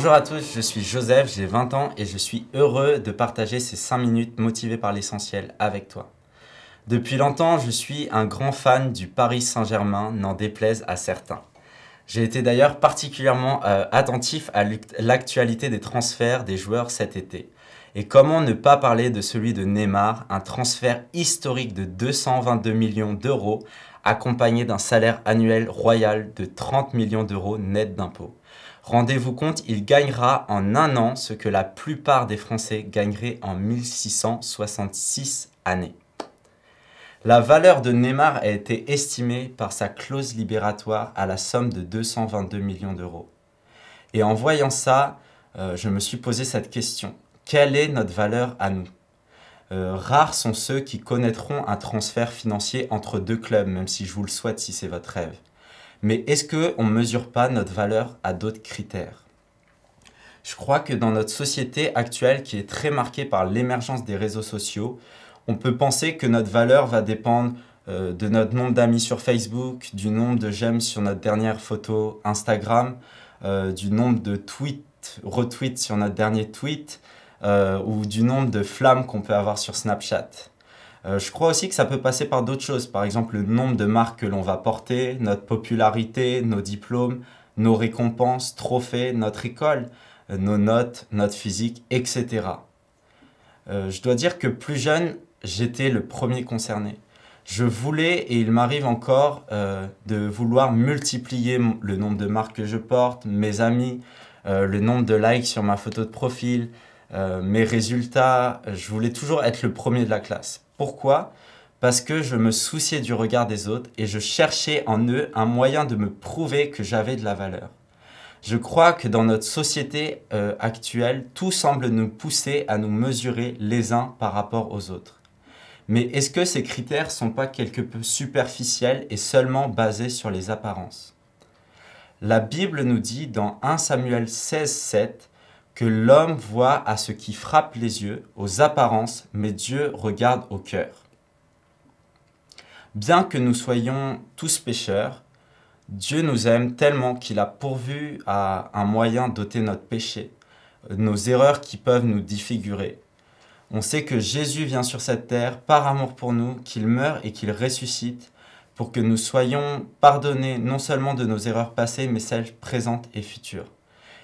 Bonjour à tous, je suis Joseph, j'ai 20 ans et je suis heureux de partager ces 5 minutes motivées par l'essentiel avec toi. Depuis longtemps, je suis un grand fan du Paris Saint-Germain, n'en déplaise à certains. J'ai été d'ailleurs particulièrement attentif à l'actualité des transferts des joueurs cet été. Et comment ne pas parler de celui de Neymar, un transfert historique de 222 millions d'euros, accompagné d'un salaire annuel royal de 30 millions d'euros net d'impôts. Rendez-vous compte, il gagnera en un an ce que la plupart des Français gagneraient en 1666 années. La valeur de Neymar a été estimée par sa clause libératoire à la somme de 222 millions d'euros. Et en voyant ça, je me suis posé cette question. Quelle est notre valeur à nous ? Rares sont ceux qui connaîtront un transfert financier entre deux clubs, même si je vous le souhaite si c'est votre rêve. Mais est-ce qu'on ne mesure pas notre valeur à d'autres critères ? Je crois que dans notre société actuelle qui est très marquée par l'émergence des réseaux sociaux, on peut penser que notre valeur va dépendre de notre nombre d'amis sur Facebook, du nombre de j'aime sur notre dernière photo Instagram, du nombre de retweets sur notre dernier tweet ou du nombre de flammes qu'on peut avoir sur Snapchat. Je crois aussi que ça peut passer par d'autres choses, par exemple le nombre de marques que l'on va porter, notre popularité, nos diplômes, nos récompenses, trophées, notre école, nos notes, notre physique, etc. Je dois dire que plus jeune, j'étais le premier concerné. Je voulais, et il m'arrive encore, de vouloir multiplier le nombre de marques que je porte, mes amis, le nombre de likes sur ma photo de profil, mes résultats. Je voulais toujours être le premier de la classe. Pourquoi ? Parce que je me souciais du regard des autres et je cherchais en eux un moyen de me prouver que j'avais de la valeur. Je crois que dans notre société actuelle, tout semble nous pousser à nous mesurer les uns par rapport aux autres. Mais est-ce que ces critères ne sont pas quelque peu superficiels et seulement basés sur les apparences ? La Bible nous dit dans 1 Samuel 16:7 que l'homme voit à ce qui frappe les yeux, aux apparences, mais Dieu regarde au cœur. Bien que nous soyons tous pécheurs, Dieu nous aime tellement qu'il a pourvu à un moyen d'ôter notre péché, nos erreurs qui peuvent nous défigurer. On sait que Jésus vient sur cette terre par amour pour nous, qu'il meurt et qu'il ressuscite pour que nous soyons pardonnés non seulement de nos erreurs passées, mais celles présentes et futures.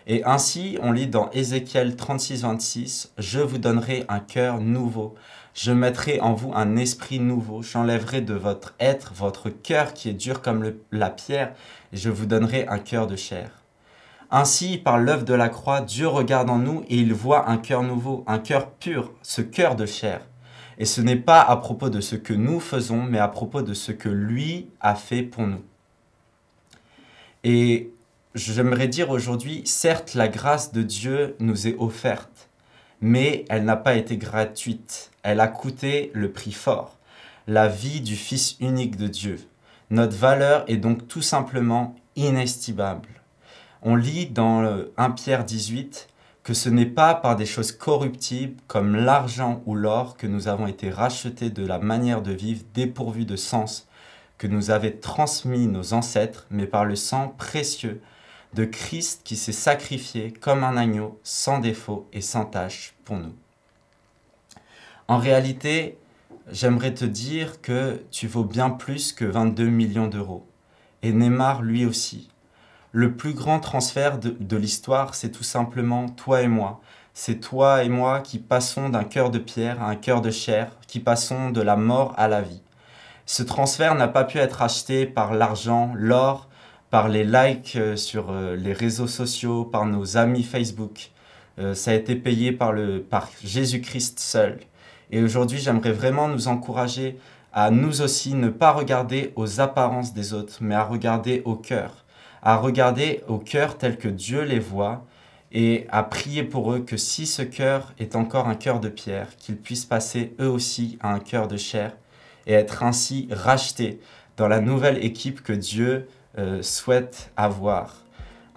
Et ainsi, on lit dans Ézéchiel 36:26, « Je vous donnerai un cœur nouveau, je mettrai en vous un esprit nouveau, j'enlèverai de votre être votre cœur qui est dur comme la pierre, et je vous donnerai un cœur de chair. » Ainsi, par l'œuvre de la croix, Dieu regarde en nous et il voit un cœur nouveau, un cœur pur, ce cœur de chair. Et ce n'est pas à propos de ce que nous faisons, mais à propos de ce que lui a fait pour nous. Et j'aimerais dire aujourd'hui, certes, la grâce de Dieu nous est offerte, mais elle n'a pas été gratuite. Elle a coûté le prix fort, la vie du Fils unique de Dieu. Notre valeur est donc tout simplement inestimable. On lit dans 1 Pierre 18 que ce n'est pas par des choses corruptibles comme l'argent ou l'or que nous avons été rachetés de la manière de vivre dépourvue de sens que nous avaient transmis nos ancêtres, mais par le sang précieux de Christ qui s'est sacrifié comme un agneau sans défaut et sans tache pour nous. En réalité, j'aimerais te dire que tu vaux bien plus que 22 millions d'euros. Et Neymar, lui aussi. Le plus grand transfert de l'histoire, c'est tout simplement toi et moi. C'est toi et moi qui passons d'un cœur de pierre à un cœur de chair, qui passons de la mort à la vie. Ce transfert n'a pas pu être acheté par l'argent, l'or, par les likes sur les réseaux sociaux, par nos amis Facebook. Ça a été payé par Jésus-Christ seul. Et aujourd'hui, j'aimerais vraiment nous encourager à nous aussi ne pas regarder aux apparences des autres, mais à regarder au cœur. À regarder au cœur tel que Dieu les voit et à prier pour eux que si ce cœur est encore un cœur de pierre, qu'ils puissent passer eux aussi à un cœur de chair et être ainsi rachetés dans la nouvelle équipe que Dieu souhaite avoir.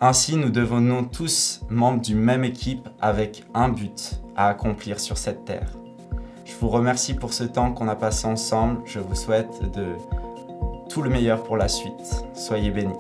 Ainsi, nous devenons tous membres d'une même équipe avec un but à accomplir sur cette terre. Je vous remercie pour ce temps qu'on a passé ensemble. Je vous souhaite tout le meilleur pour la suite. Soyez bénis.